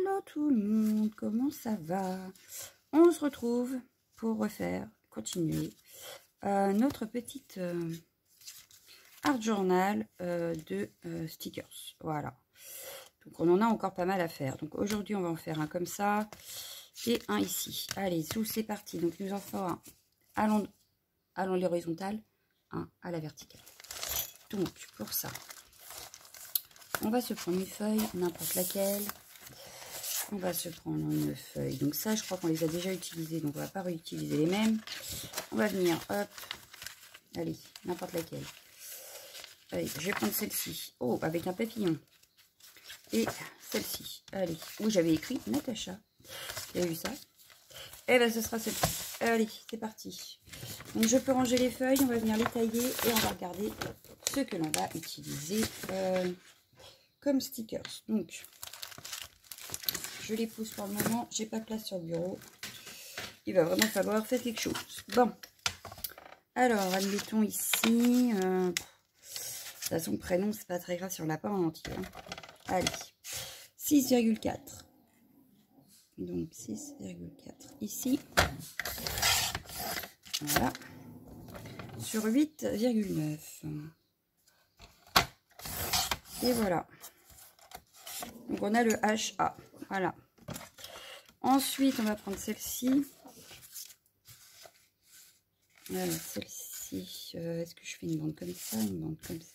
Hello tout le monde, comment ça va? On se retrouve pour continuer notre petite art journal de stickers. Voilà. Donc on en a encore pas mal à faire. Donc aujourd'hui on va en faire un comme ça et un ici. Allez, c'est parti. Donc nous en ferons un à l'horizontale, un à la verticale. Donc pour ça, on va se prendre une feuille, n'importe laquelle. On va se prendre une feuille. Donc ça, je crois qu'on les a déjà utilisés. Donc on va pas réutiliser les mêmes. On va venir, hop. Allez, n'importe laquelle. Allez, je vais prendre celle-ci. Oh, avec un papillon. Et celle-ci. Allez. Où j'avais écrit Natacha. Vous avez vu ça? Et bien, ce sera celle-ci. Allez, c'est parti. Donc je peux ranger les feuilles. On va venir les tailler. Et on va regarder ce que l'on va utiliser comme stickers. Donc, je les pousse pour le moment. J'ai pas de place sur le bureau. Il va vraiment falloir faire quelque chose. Bon. Alors, admettons ici. De toute façon, prénom, c'est pas très grave si on l'a pas en entier. Hein. Allez. 6,4. Donc, 6,4 ici. Voilà. Sur 8,9. Et voilà. Donc, on a le HA. Voilà. Ensuite, on va prendre celle-ci. Celle-ci, est-ce que je fais une bande comme ça, une bande comme ça?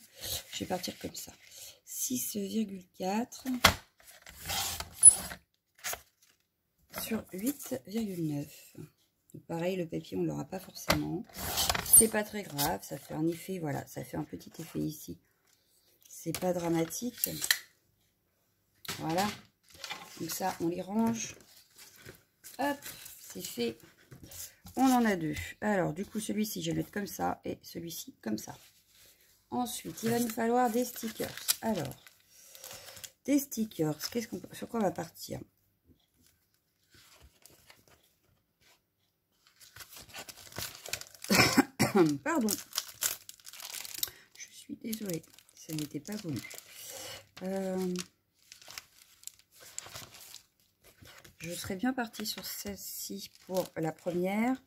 Je vais partir comme ça. 6,4 sur 8,9. Pareil, le papier, on ne l'aura pas forcément. C'est pas très grave, ça fait un effet, voilà, ça fait un petit effet ici. C'est pas dramatique. Voilà. Donc ça, on les range. Hop, c'est fait. On en a deux. Alors, du coup, celui-ci, je vais le mettre comme ça et celui-ci comme ça. Ensuite, il va nous falloir des stickers. Alors, des stickers, sur quoi on va partir? Pardon. Je suis désolée. Ça n'était pas voulu. Je serais bien partie sur celle-ci pour la première.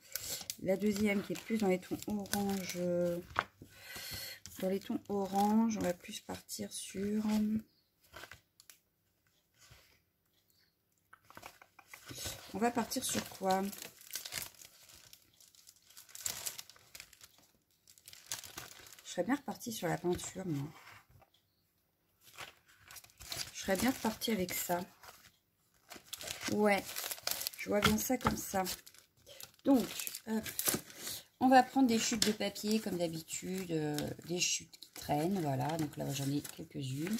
La deuxième qui est plus dans les tons orange. Dans les tons orange, on va plus partir sur... On va partir sur quoi? Je serais bien repartie sur la peinture, moi. Je serais bien repartie avec ça. Ouais, je vois bien ça comme ça. Donc, on va prendre des chutes de papier comme d'habitude, des chutes qui traînent, voilà. Donc là, j'en ai quelques-unes.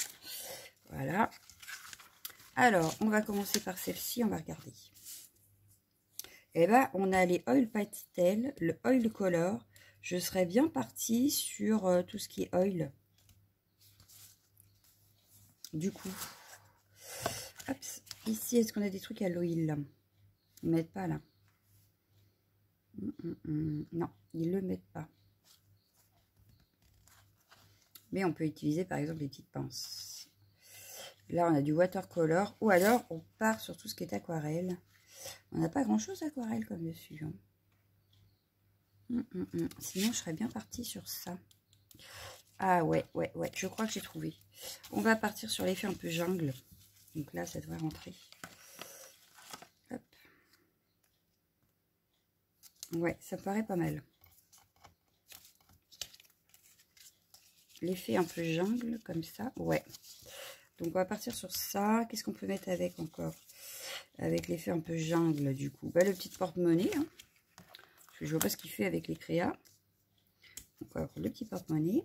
Voilà. Alors, on va commencer par celle-ci, on va regarder. Eh ben, on a les oil pastel, le oil color. Je serais bien partie sur tout ce qui est oil. Du coup, hop, ici, est-ce qu'on a des trucs à l'oil là? Ils ne mettent pas là. Non, ils ne le mettent pas. Mais on peut utiliser par exemple les petites pinces. Là, on a du watercolor. Ou alors, on part sur tout ce qui est aquarelle. On n'a pas grand-chose aquarelle comme dessus. Hein. Sinon, je serais bien partie sur ça. Ah ouais. Je crois que j'ai trouvé. On va partir sur l'effet un peu jungle. Donc là, ça devrait rentrer. Hop. Ouais, ça me paraît pas mal. L'effet un peu jungle, comme ça. Ouais. Donc, on va partir sur ça. Qu'est-ce qu'on peut mettre avec encore? Avec l'effet un peu jungle, du coup. Bah, le petit porte-monnaie. Hein. Parce que je vois pas ce qu'il fait avec les créas. Donc, on va prendre le petit porte-monnaie.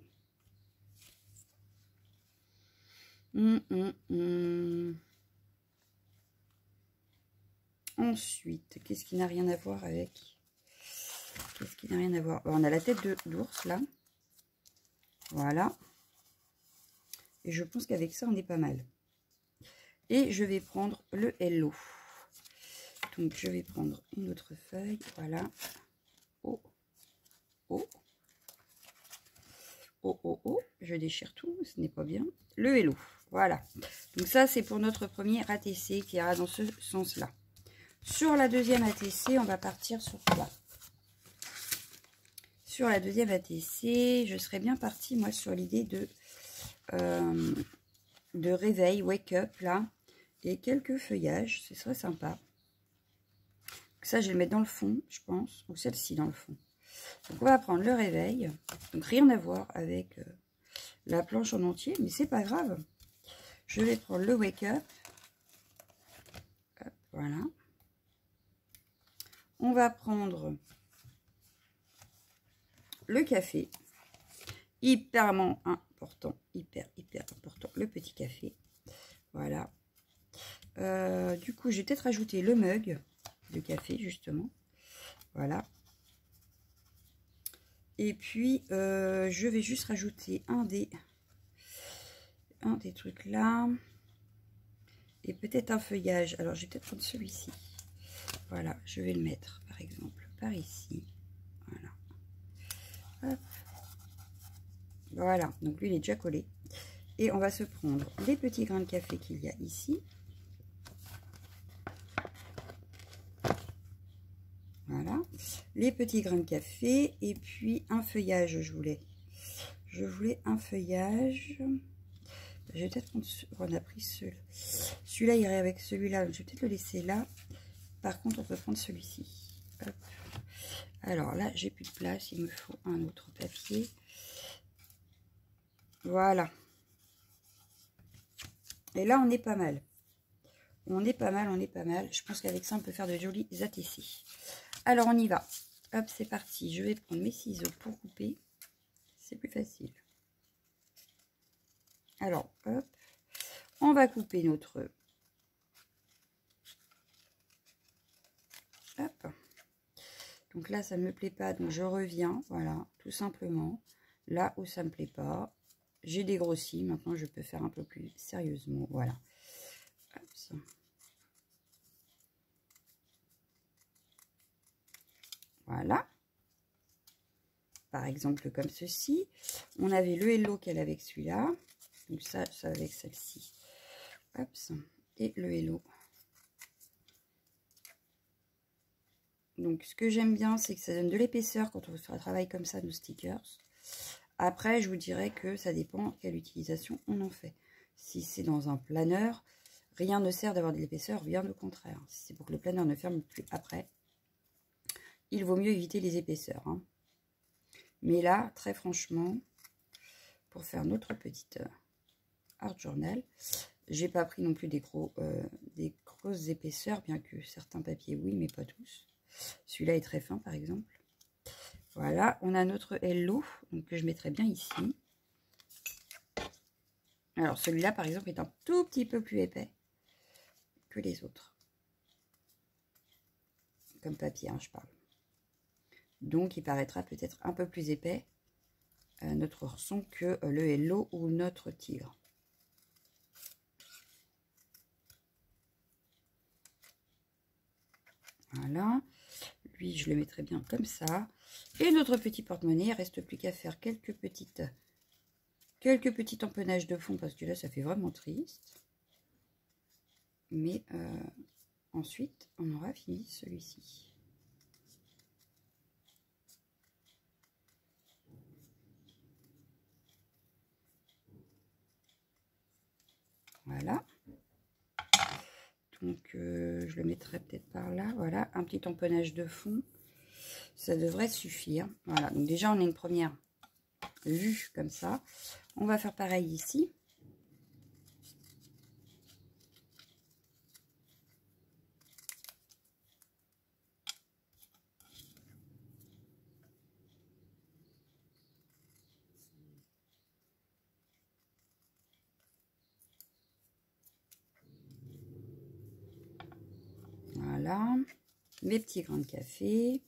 Ensuite, qu'est-ce qui n'a rien à voir avec... Qu'est-ce qui n'a rien à voir? On a la tête d'ours, là. Voilà. Et je pense qu'avec ça, on est pas mal. Et je vais prendre le hello. Donc, je vais prendre une autre feuille. Voilà. Oh. Je déchire tout. Ce n'est pas bien. Le hello. Voilà. Donc ça, c'est pour notre premier ATC qui ira dans ce sens-là. Sur la deuxième ATC, on va partir sur quoi? Sur la deuxième ATC, je serais bien partie, moi, sur l'idée de réveil, wake up, là. Et quelques feuillages, ce serait sympa. Donc ça, je vais le mettre dans le fond, je pense. Ou celle-ci dans le fond. Donc on va prendre le réveil. Donc rien à voir avec la planche en entier, mais c'est pas grave. Je vais prendre le wake up. Hop, voilà. On va prendre le café. Hyperement important. Hyper important. Le petit café. Voilà. Du coup, j'ai peut-être ajouté le mug de café, justement. Voilà. Et puis, je vais juste rajouter un des trucs là. Et peut-être un feuillage. Alors, je vais peut-être prendre celui-ci. Voilà, je vais le mettre, par exemple, par ici. Voilà. Hop. Voilà, donc lui, il est déjà collé. Et on va se prendre les petits grains de café qu'il y a ici. Voilà, les petits grains de café. Et puis, un feuillage, je voulais un feuillage. Je vais peut-être prendre... On a pris celui-là, irait avec celui-là. Je vais peut-être le laisser là. Par contre, on peut prendre celui-ci. Alors là, j'ai plus de place. Il me faut un autre papier. Voilà. Et là, on est pas mal. On est pas mal. Je pense qu'avec ça, on peut faire de jolis ATC. Alors, on y va. Hop, c'est parti. Je vais prendre mes ciseaux pour couper. C'est plus facile. Alors, hop. On va couper notre... Hop. Donc là, ça ne me plaît pas. Donc, je reviens. Voilà, tout simplement. Là où ça ne me plaît pas. J'ai dégrossi. Maintenant, je peux faire un peu plus sérieusement. Voilà. Hop, ça. Voilà. Par exemple, comme ceci. On avait le hello qu'elle avait avec celui-là. Donc ça avec celle-ci. Hop, ça. Et le hello. Donc, ce que j'aime bien, c'est que ça donne de l'épaisseur quand on fait un travail comme ça, nos stickers. Après, je vous dirais que ça dépend quelle utilisation on en fait. Si c'est dans un planeur, rien ne sert d'avoir de l'épaisseur, bien au contraire. Si c'est pour que le planeur ne ferme plus après, il vaut mieux éviter les épaisseurs. Hein. Mais là, très franchement, pour faire notre petite art journal, j'ai pas pris non plus des grosses épaisseurs, bien que certains papiers, oui, mais pas tous. Celui-là est très fin, par exemple. Voilà, on a notre hello, donc que je mettrai bien ici. Alors, celui-là, par exemple, est un tout petit peu plus épais que les autres. Comme papier, hein, je parle. Donc, il paraîtra peut-être un peu plus épais, notre son, que le hello ou notre tigre. Voilà. Lui, je le mettrai bien comme ça. Et notre petit porte-monnaie, il ne reste plus qu'à faire quelques petits empennages de fond, parce que là, ça fait vraiment triste. Mais ensuite, on aura fini celui-ci. Voilà. Donc, je le mettrai peut-être par là. Voilà, un petit empennage de fond. Ça devrait suffire. Voilà, donc déjà, on a une première vue comme ça. On va faire pareil ici. Voilà, mes petits grains de café.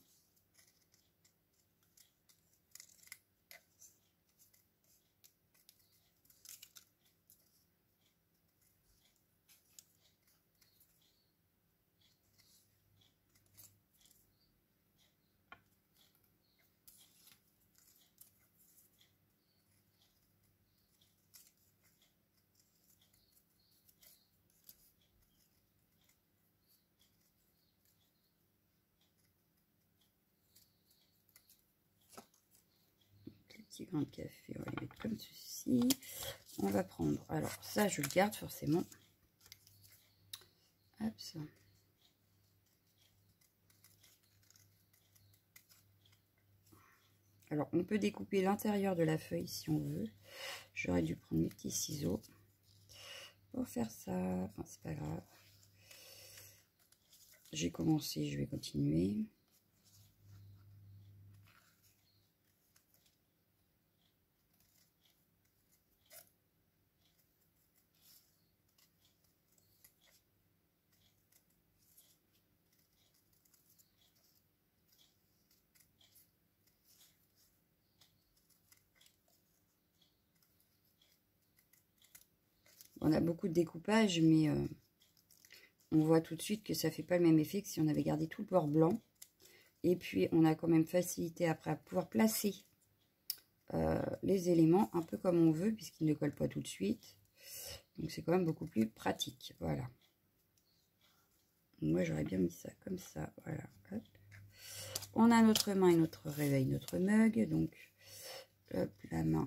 petits grains de café, on va les mettre comme ceci. On va prendre, alors ça je le garde forcément. Hop, ça. Alors on peut découper l'intérieur de la feuille si on veut. J'aurais dû prendre mes petits ciseaux pour faire ça. Enfin, c'est pas grave. J'ai commencé, je vais continuer. On a beaucoup de découpage, mais on voit tout de suite que ça fait pas le même effet que si on avait gardé tout le bord blanc. Et puis, on a quand même facilité après à pouvoir placer les éléments un peu comme on veut, puisqu'ils ne collent pas tout de suite. Donc, c'est quand même beaucoup plus pratique. Voilà. Moi, j'aurais bien mis ça comme ça. Voilà. Hop. On a notre main et notre réveil, notre mug. Donc, hop, la main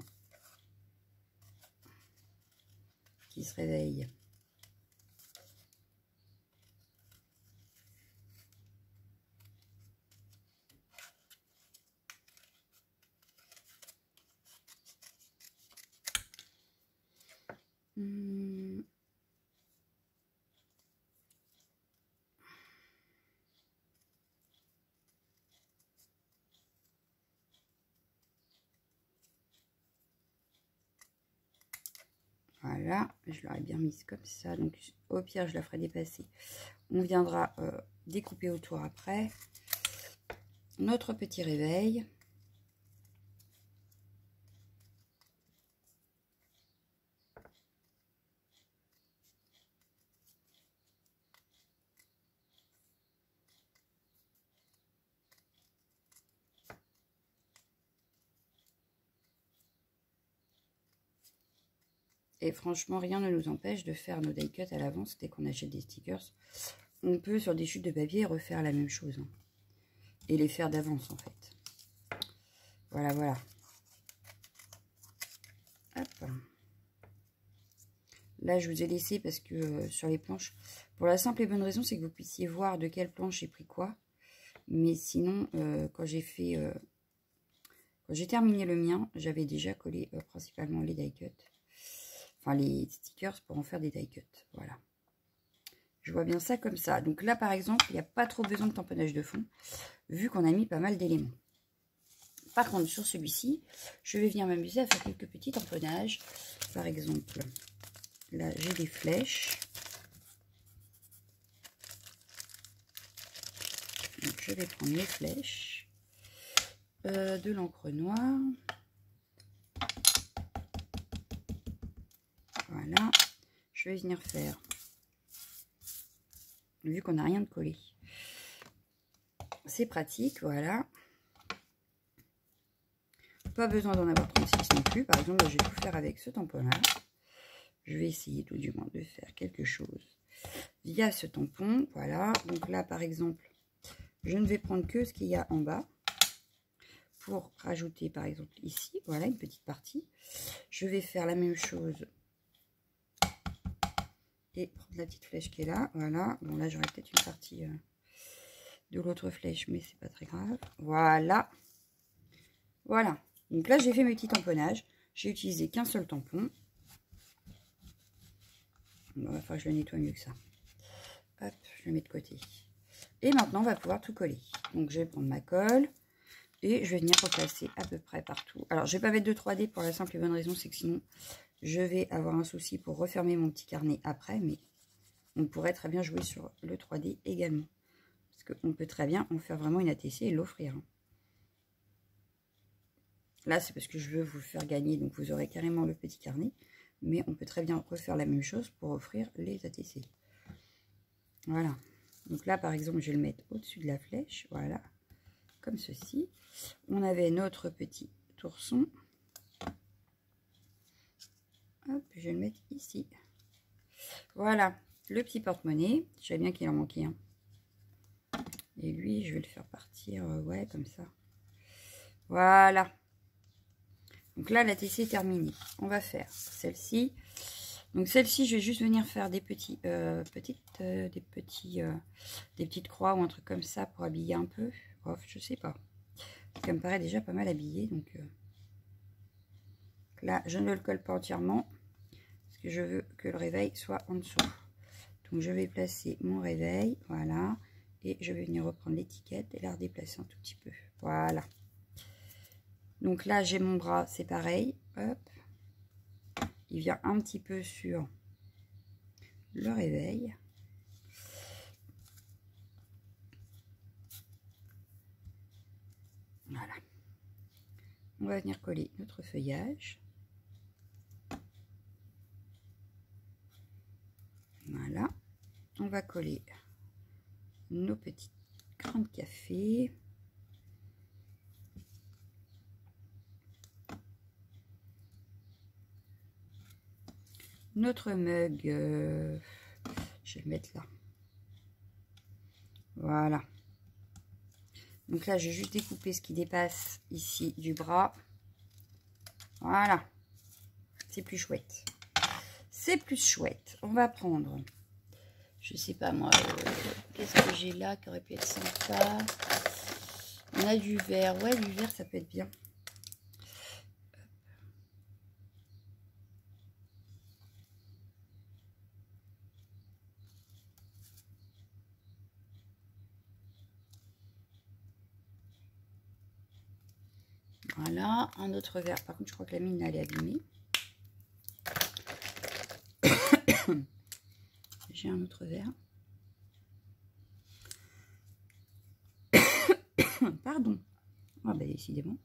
qui se réveille. Voilà, je l'aurais bien mise comme ça. Donc, au pire, je la ferai dépasser. On viendra découper autour après. Notre petit réveil. Et franchement, rien ne nous empêche de faire nos die cuts à l'avance dès qu'on achète des stickers. On peut, sur des chutes de papier, refaire la même chose. Hein. Et les faire d'avance, en fait. Voilà, voilà. Hop. Là, je vous ai laissé parce que sur les planches, pour la simple et bonne raison, c'est que vous puissiez voir de quelle planche j'ai pris quoi. Mais sinon, quand j'ai terminé le mien, j'avais déjà collé principalement les die cuts. Enfin, les stickers pour en faire des die cuts. Voilà. Je vois bien ça comme ça. Donc là, par exemple, il n'y a pas trop besoin de tamponnage de fond, vu qu'on a mis pas mal d'éléments. Par contre, sur celui-ci, je vais venir m'amuser à faire quelques petits tamponnages. Par exemple, là, j'ai des flèches. Donc, je vais prendre les flèches. De l'encre noire. Voilà. Je vais venir faire, vu qu'on n'a rien de collé. C'est pratique, voilà. Pas besoin d'en avoir 36 non plus. Par exemple, je vais tout faire avec ce tamponnage. Je vais essayer tout du moins de faire quelque chose via ce tampon. Voilà. Donc là, par exemple, je ne vais prendre que ce qu'il y a en bas pour rajouter, par exemple, ici. Voilà, une petite partie. Je vais faire la même chose et prendre la petite flèche qui est là. Voilà. Bon, là, j'aurais peut-être une partie de l'autre flèche, mais c'est pas très grave. Voilà. Voilà. Donc là, j'ai fait mes petits tamponnages. J'ai utilisé qu'un seul tampon. Bon, il va falloir que je le nettoie mieux que ça. Hop, je le mets de côté. Et maintenant, on va pouvoir tout coller. Donc, je vais prendre ma colle et je vais venir replacer à peu près partout. Alors, je ne vais pas mettre de 3D pour la simple et bonne raison, c'est que sinon, je vais avoir un souci pour refermer mon petit carnet après. Mais on pourrait très bien jouer sur le 3D également. Parce qu'on peut très bien en faire vraiment une ATC et l'offrir. Là, c'est parce que je veux vous faire gagner, donc vous aurez carrément le petit carnet. Mais on peut très bien refaire la même chose pour offrir les ATC. Voilà. Donc là, par exemple, je vais le mettre au-dessus de la flèche. Voilà. Comme ceci. On avait notre petit tourson. Hop, je vais le mettre ici. Voilà. Le petit porte-monnaie. Je savais bien qu'il en manquait un. Et lui, je vais le faire partir, ouais, comme ça. Voilà. Donc là, la TC est terminée. On va faire celle-ci. Donc celle-ci, je vais juste venir faire des petites croix ou un truc comme ça pour habiller un peu. Oh, je sais pas. Ça me paraît déjà pas mal habillé. Donc là, je ne le colle pas entièrement parce que je veux que le réveil soit en dessous. Donc je vais placer mon réveil, voilà. Et je vais venir reprendre l'étiquette et la redéplacer un tout petit peu. Voilà. Donc là, j'ai mon bras, c'est pareil. Hop. Il vient un petit peu sur le réveil. Voilà. On va venir coller notre feuillage. Voilà. On va coller nos petites grains de café. Notre mug, je vais le mettre là. Voilà. Donc là, j'ai juste découpé ce qui dépasse ici du bras. Voilà. C'est plus chouette. C'est plus chouette. On va prendre, je sais pas moi, qu'est-ce que j'ai là qui aurait pu être sympa. On a du vert. Ouais, du vert, ça peut être bien. Voilà, un autre vert. Par contre, je crois que la mine, elle est abîmée. J'ai un autre vert. Pardon. Ah ben, décidément.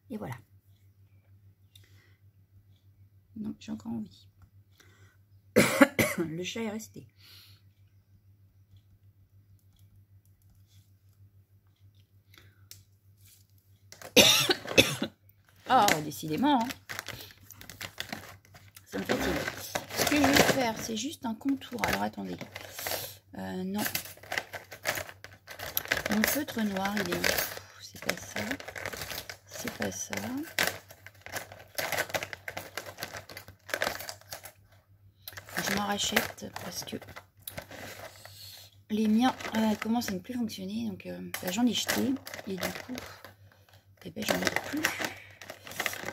Et voilà. Non, j'ai encore envie. Le chat est resté. Oh, décidément. Hein. Ça me fatigue. Ce que je vais faire, c'est juste un contour. Alors, attendez. Non. Mon feutre noir, il est où? C'est pas ça. C'est pas ça. Je m'en rachète parce que les miens commencent à ne plus fonctionner. Donc, là, j'en ai jeté. Et du coup, eh ben, j'en ai plus.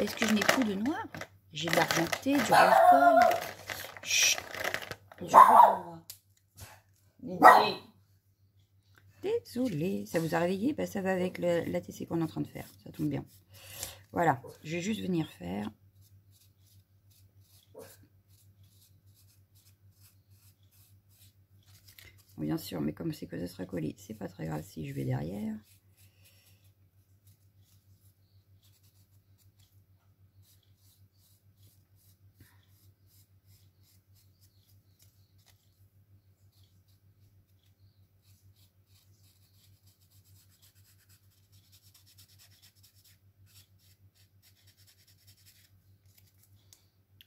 Est-ce que je n'ai plus de noir? J'ai de l'argenté, du rose-gold. Chut. Je reviendrai. Désolée. Ça vous a réveillé? Ben, ça va avec l'ATC qu'on est en train de faire. Ça tombe bien. Voilà. Je vais juste venir faire. Bien sûr, mais comme c'est que ça sera collé, c'est pas très grave si je vais derrière.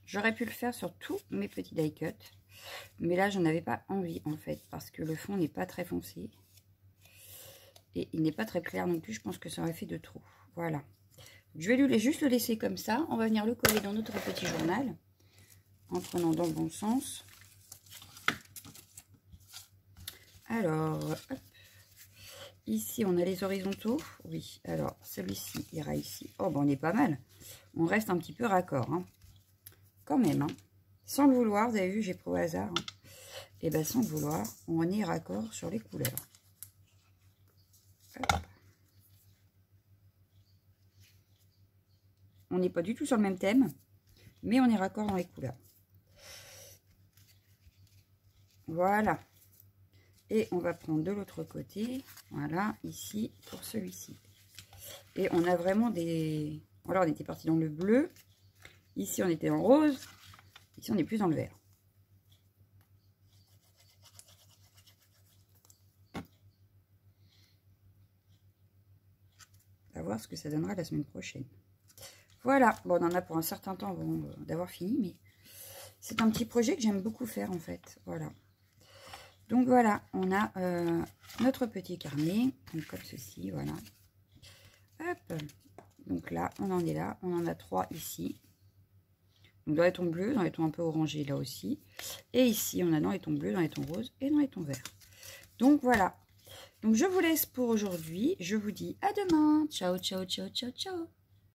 J'aurais pu le faire sur tous mes petits die cuts, mais là, j'en avais pas envie en fait, parce que le fond n'est pas très foncé. Et il n'est pas très clair non plus, je pense que ça aurait fait de trop. Voilà. Je vais juste le laisser comme ça. On va venir le coller dans notre petit journal, en prenant dans le bon sens. Alors, hop. Ici, on a les horizontaux. Oui, alors, celui-ci ira ici. Oh, ben, on est pas mal. On reste un petit peu raccord, hein. Quand même, hein. Sans le vouloir, vous avez vu, j'ai pris au hasard. Hein. Et bien, sans le vouloir, on est raccord sur les couleurs. Hop. On n'est pas du tout sur le même thème, mais on est raccord dans les couleurs. Voilà. Et on va prendre de l'autre côté, voilà, ici, pour celui-ci. Et on a vraiment des... Alors, on était parti dans le bleu. Ici, on était en rose. Ici, on est plus dans le vert. On va voir ce que ça donnera la semaine prochaine. Voilà. Bon, on en a pour un certain temps avant d'avoir fini, mais C'est un petit projet que j'aime beaucoup faire en fait. Voilà. Donc voilà, on a notre petit carnet. Donc comme ceci, voilà. Hop. Donc là, on en est là. On en a 3 ici. Donc dans les tons bleus, dans les tons un peu orangés là aussi. Et ici, on a dans les tons bleus, dans les tons roses et dans les tons verts. Donc voilà. Donc je vous laisse pour aujourd'hui. Je vous dis à demain. Ciao, ciao, ciao, ciao, ciao.